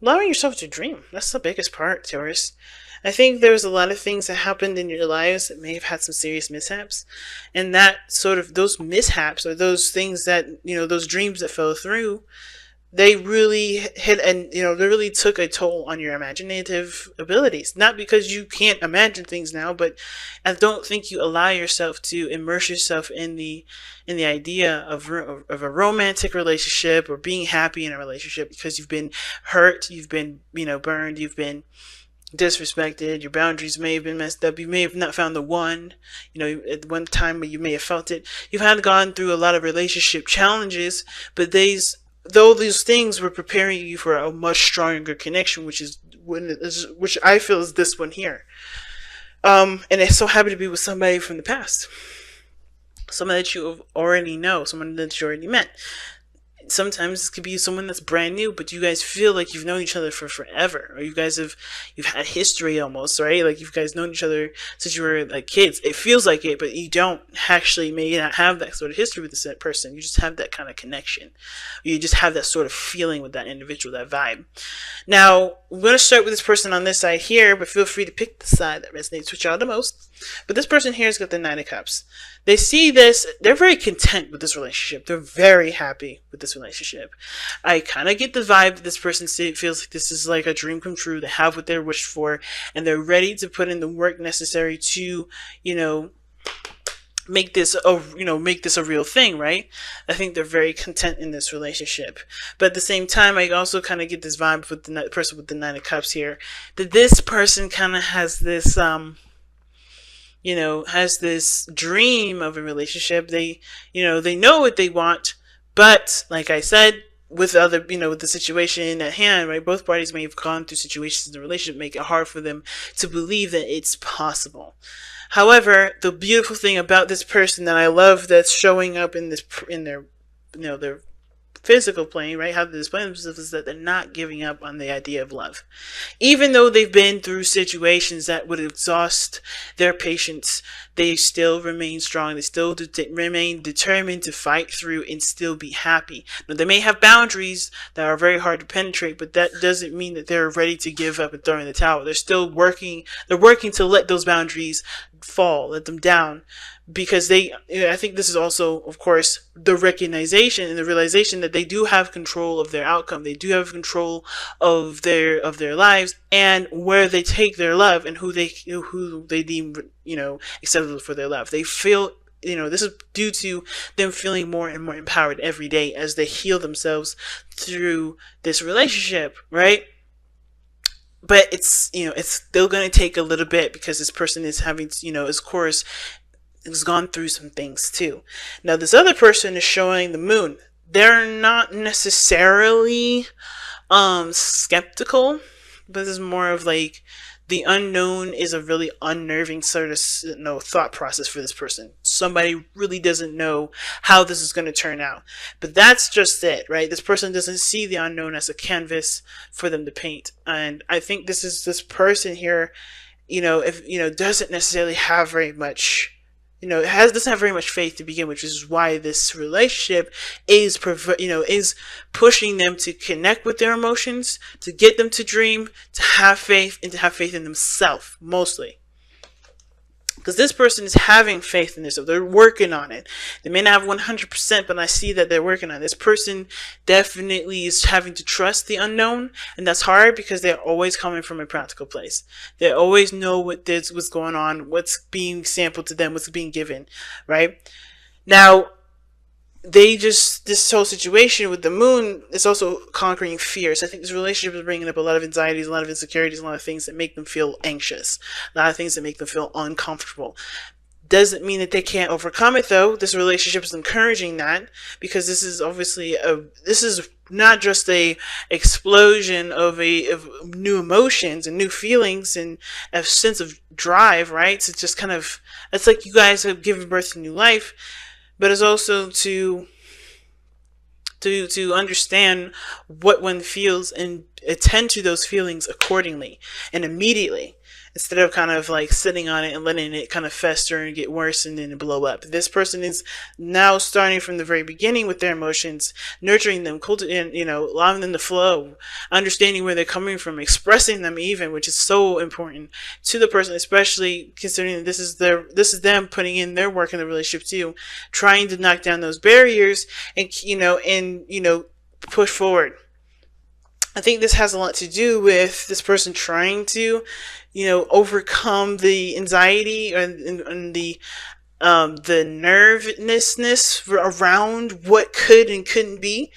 allowing yourself to dream. That's the biggest part, Taurus. I think there's a lot of things that happened in your lives that may have had some serious mishaps. And that sort of those mishaps or those things that, those dreams that fell through, they really hit and they really took a toll on your imaginative abilities. Not because you can't imagine things now, but I don't think you allow yourself to immerse yourself in the idea of a romantic relationship or being happy in a relationship, because you've been hurt, you've been burned, you've been disrespected, your boundaries may have been messed up, you may have not found the one, at one time where you may have felt it. You've had gone through a lot of relationship challenges, but though these things were preparing you for a much stronger connection, which I feel is this one here. And it's so happy to be with somebody from the past, someone that you already know, someone that you already met. Sometimes it could be someone that's brand new, but you guys feel like you've known each other for forever, or you've had history almost, right? Like you guys known each other since you were like kids. It feels like it, but you don't actually may not have that sort of history with this person. You just have that kind of connection. You just have that sort of feeling with that individual, that vibe. Now, we're going to start with this person on this side here, but feel free to pick the side that resonates with y'all the most. But this person here has got the Nine of Cups. They see this, they're very content with this relationship. They're very happy with this relationship. I kind of get the vibe that this person feels like this is like a dream come true. They have what they're wished for, and they're ready to put in the work necessary to, make this a real thing, right? I think they're very content in this relationship. But at the same time, I also kind of get this vibe with the person with the Nine of Cups here, that this person kind of has this has this dream of a relationship. They know what they want, but like I said, with with the situation at hand, right? Both parties may have gone through situations in the relationship, make it hard for them to believe that it's possible. However, the beautiful thing about this person that I love that's showing up in their, their physical plane, right? How they display themselves is that they're not giving up on the idea of love. Even though they've been through situations that would exhaust their patience, they still remain strong. They still remain determined to fight through and still be happy. Now, they may have boundaries that are very hard to penetrate, but that doesn't mean that they're ready to give up and throw in the towel. They're still working. They're working to let those boundaries fall, let them down. Because I think this is also, of course, the recognition and the realization that they do have control of their outcome. They do have control of their lives and where they take their love and who they deem, acceptable for their love. They feel, this is due to them feeling more and more empowered every day as they heal themselves through this relationship, right? But it's still going to take a little bit, because this person is having, of course, has gone through some things too. Now, this other person is showing the moon. They're not necessarily skeptical, but this is more of like the unknown is a really unnerving sort of thought process for this person. Somebody really doesn't know how this is going to turn out. But that's just it, right? This person doesn't see the unknown as a canvas for them to paint. And I think this person here, doesn't necessarily have very much, doesn't have very much faith to begin with, which is why this relationship is pushing them to connect with their emotions, to get them to dream, to have faith, and to have faith in themselves, mostly. Because this person is having faith in themselves. They're working on it. They may not have 100%, but I see that they're working on it. This person definitely is having to trust the unknown, and that's hard because they're always coming from a practical place. They always know what's going on, what's being sampled to them, what's being given, right? Now, this whole situation with the moon is also conquering fears. I think this relationship is bringing up a lot of anxieties, a lot of insecurities, a lot of things that make them feel anxious, a lot of things that make them feel uncomfortable. Doesn't mean that they can't overcome it, though. This relationship is encouraging that, because this is obviously this is not just a explosion of new emotions and new feelings and a sense of drive, right? So it's just it's like you guys have given birth to new life. But it's also to understand what one feels and attend to those feelings accordingly and immediately. instead of kind of like sitting on it and letting it kind of fester and get worse and then blow up. This person is now starting from the very beginning with their emotions, nurturing them, cultivating, allowing them to flow, understanding where they're coming from, expressing them even, which is so important to the person, especially considering that this is them putting in their work in the relationship too, trying to knock down those barriers and push forward. I think this has a lot to do with this person trying to, overcome the anxiety and the nervousness around what could and couldn't be.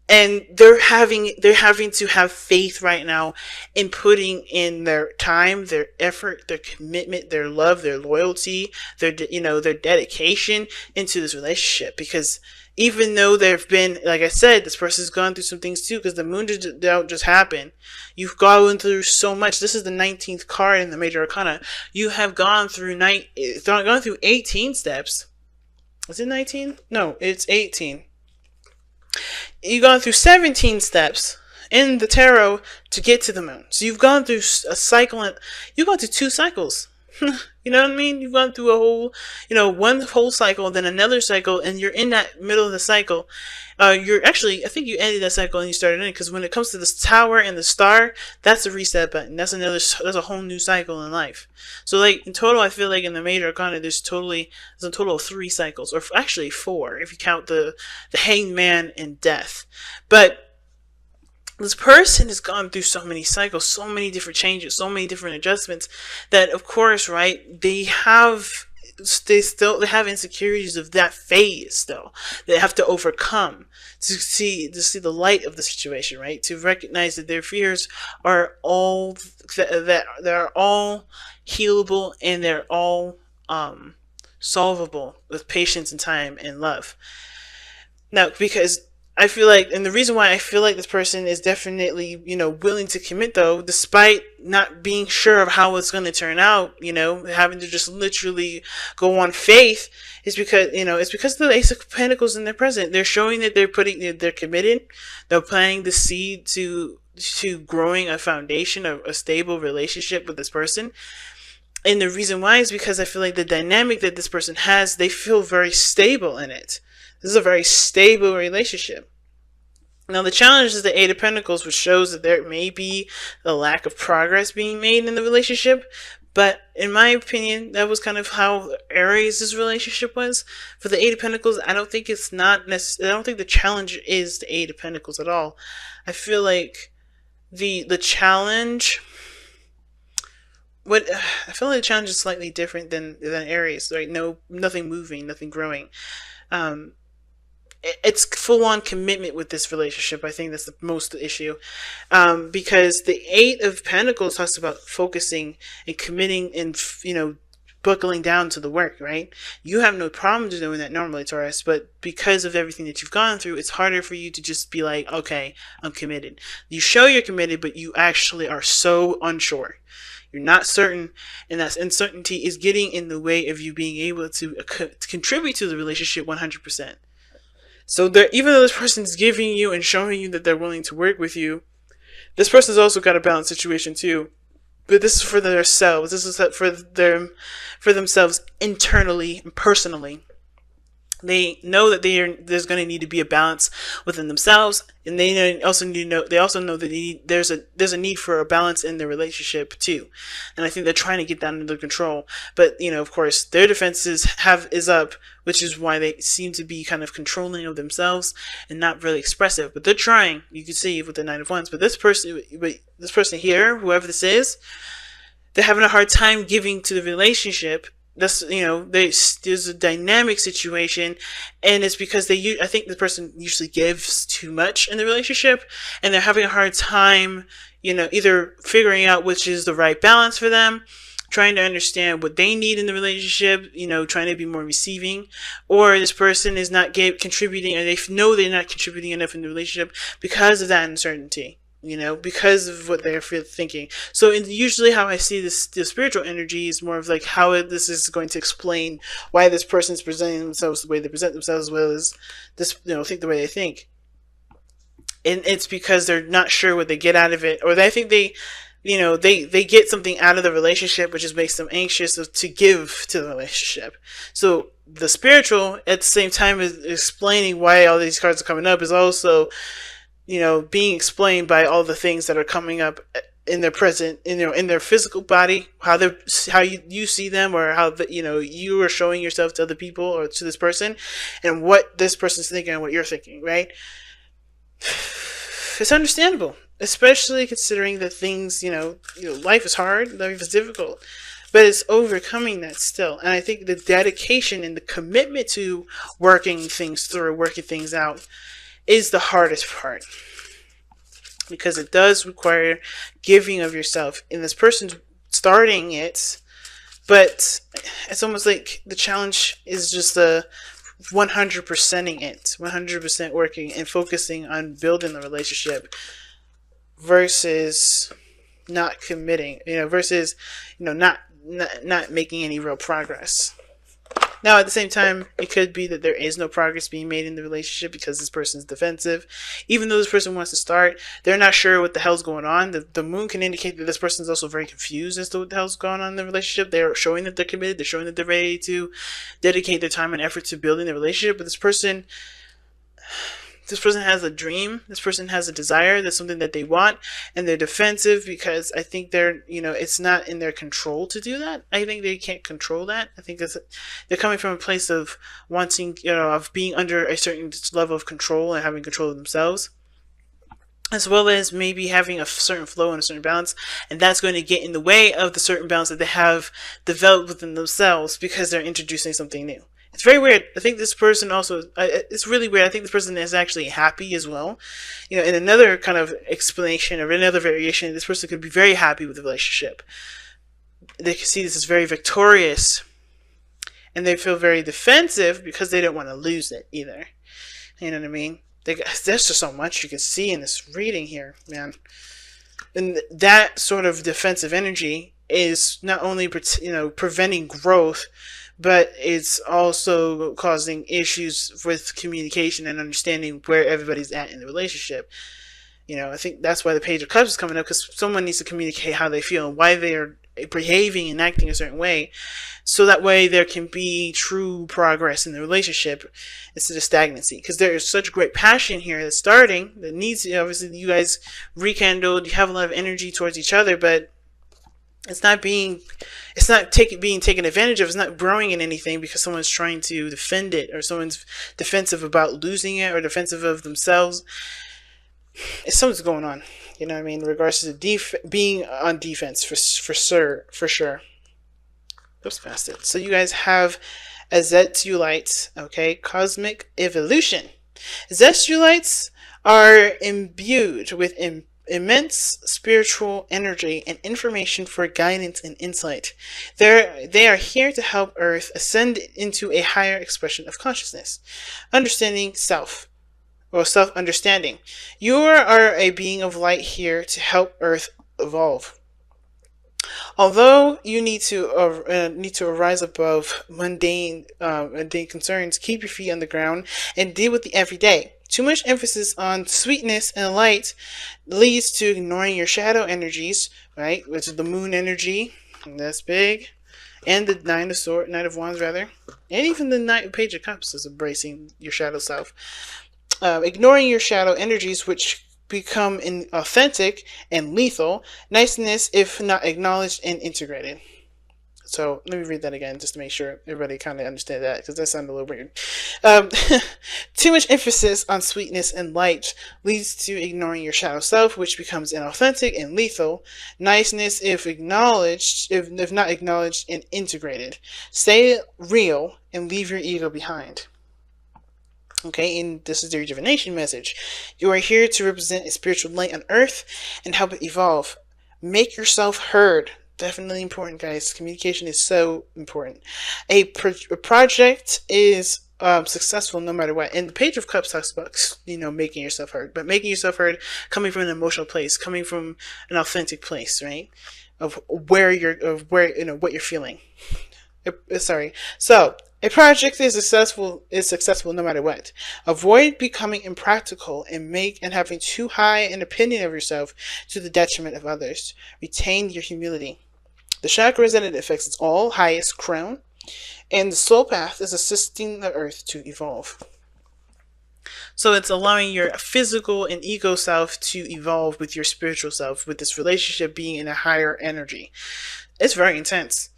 And they're having to have faith right now in putting in their time, their effort, their commitment, their love, their loyalty, their dedication into this relationship. Because even though there've been, like I said, this person's gone through some things too, because the moon don't just happen. You've gone through so much. This is the 19th card in the major arcana. You have gone through 18 steps. Is it 19? No, it's 18. You've gone through 17 steps in the tarot to get to the moon. So you've gone through a cycle. You've gone through 2 cycles. You know what I mean? You've gone through a whole, one whole cycle, then another cycle, and you're in that middle of the cycle. I think you ended that cycle and you started in it, because when it comes to this tower and the star, that's a reset button. That's a whole new cycle in life. So like in total, I feel like in the major arcana, there's a total of 3 cycles, or actually 4 if you count the hanged man and death. But this person has gone through so many cycles, so many different changes, so many different adjustments, that of course, right, they have insecurities of that phase still. They have to overcome to see the light of the situation, right? To recognize that their fears are all that they're all healable, and they're all solvable with patience and time and love. Now, because I feel like, and the reason why I feel like this person is definitely, willing to commit though, despite not being sure of how it's going to turn out, having to just literally go on faith, is because, it's because of the Ace of Pentacles in their present. They're showing that they're committed. They're planting the seed to growing a foundation of a stable relationship with this person. And the reason why is because I feel like the dynamic that this person has, they feel very stable in it. This is a very stable relationship. Now, the challenge is the Eight of Pentacles, which shows that there may be a lack of progress being made in the relationship. But in my opinion, that was kind of how Aries' relationship was. For the Eight of Pentacles, I don't think the challenge is the Eight of Pentacles at all. I feel like the challenge is slightly different than Aries, right? Nothing moving, nothing growing. It's full-on commitment with this relationship. I think that's the most issue, because the Eight of Pentacles talks about focusing and committing and buckling down to the work, right? You have no problem doing that normally, Taurus, but because of everything that you've gone through, it's harder for you to just be like, okay, I'm committed. You show you're committed, but you actually are so unsure. You're not certain, and that uncertainty is getting in the way of you being able to contribute to the relationship 100%. So even though this person's giving you and showing you that they're willing to work with you, this person's also got a balanced situation too. But this is for themselves. This is for themselves internally and personally. They know that there's going to need to be a balance within themselves, and they also know that there's a need for a balance in their relationship too. And I think they're trying to get that under control. But of course, their defenses is up, which is why they seem to be kind of controlling of themselves and not really expressive. But they're trying. You can see with the Nine of Wands. But this person here, whoever this is, they're having a hard time giving to the relationship. There's a dynamic situation, and it's because I think the person usually gives too much in the relationship, and they're having a hard time, either figuring out which is the right balance for them, trying to understand what they need in the relationship, trying to be more receiving, or this person is not contributing, and they know they're not contributing enough in the relationship because of that uncertainty. Because of what they're thinking. So usually how I see the spiritual energy is more of like how this is going to explain why this person's presenting themselves the way they present themselves, as well as this, think the way they think. And it's because they're not sure what they get out of it, or I think they get something out of the relationship, which just makes them anxious to give to the relationship. So the spiritual, at the same time as explaining why all these cards are coming up, is also, being explained by all the things that are coming up in their present, in their physical body, how you see them, or how you are showing yourself to other people or to this person, and what this person's thinking and what you're thinking, right? It's understandable, especially considering that things, life is hard, life is difficult, but it's overcoming that still. And I think the dedication and the commitment to working things through, working things out, is the hardest part, because it does require giving of yourself. And this person's starting it, but it's almost like the challenge is just the 100%ing it, 100% working and focusing on building the relationship versus not committing, versus, not making any real progress. Now, at the same time, it could be that there is no progress being made in the relationship because this person's defensive. Even though this person wants to start, they're not sure what the hell's going on. The moon can indicate that this person is also very confused as to what the hell's going on in the relationship. They're showing that they're committed. They're showing that they're ready to dedicate their time and effort to building the relationship. But this person has a dream. This person has a desire. That's something that they want, and they're defensive because I think it's not in their control to do that. I think they can't control that. I think they're coming from a place of wanting, of being under a certain level of control and having control of themselves, as well as maybe having a certain flow and a certain balance, and that's going to get in the way of the certain balance that they have developed within themselves because they're introducing something new. It's very weird. I think this person also, it's really weird. I think this person is actually happy as well. In another kind of explanation or another variation, this person could be very happy with the relationship. They can see this as very victorious, and they feel very defensive because they don't want to lose it either. You know what I mean? There's just so much you can see in this reading here, man. And that sort of defensive energy is not only, preventing growth, but it's also causing issues with communication and understanding where everybody's at in the relationship. I think that's why the Page of Cups is coming up, because someone needs to communicate how they feel and why they are behaving and acting a certain way, so that way there can be true progress in the relationship instead of stagnancy. Because there is such great passion here that's starting, that needs, obviously you guys rekindled, you have a lot of energy towards each other, but it's not being taken advantage of. It's not growing in anything because someone's trying to defend it, or someone's defensive about losing it, or defensive of themselves. Something's going on, in regards to being on defense for sure. Oops, past it. So you guys have Azetulites, okay, cosmic evolution. Azetulites are imbued with immense spiritual energy and information for guidance and insight. They are here to help Earth ascend into a higher expression of consciousness, understanding self, or self-understanding. You are a being of light here to help Earth evolve. Although you need to rise above mundane concerns, keep your feet on the ground and deal with the everyday. Too much emphasis on sweetness and light leads to ignoring your shadow energies, right? Which is the moon energy, and that's big, and the Nine of Wands rather, and even the Page of Cups is embracing your shadow self. Ignoring your shadow energies, which become inauthentic and lethal. Niceness if not acknowledged and integrated. So let me read that again just to make sure everybody kind of understand that, because that sounded a little weird. Too much emphasis on sweetness and light leads to ignoring your shadow self, which becomes inauthentic and lethal. Niceness if acknowledged, if not acknowledged and integrated. Stay real and leave your ego behind. Okay, and this is the rejuvenation message. You are here to represent a spiritual light on Earth and help it evolve. Make yourself heard. Definitely important, guys. Communication is so important. A project is successful no matter what. And the Page of Cups talks about, making yourself heard. But making yourself heard coming from an emotional place, coming from an authentic place, right? Of what you're feeling. Sorry. So, A project is successful no matter what. Avoid becoming impractical and having too high an opinion of yourself to the detriment of others. Retain your humility. The chakra is at it affects its all highest crown, and the soul path is assisting the earth to evolve. So it's allowing your physical and ego self to evolve with your spiritual self, with this relationship being in a higher energy. It's very intense.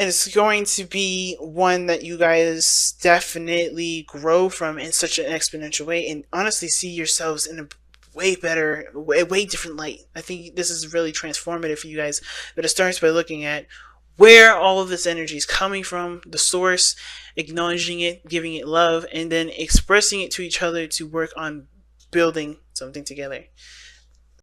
And it's going to be one that you guys definitely grow from in such an exponential way, and honestly see yourselves in a way better, way different light. I think this is really transformative for you guys. But it starts by looking at where all of this energy is coming from, the source, acknowledging it, giving it love, and then expressing it to each other to work on building something together.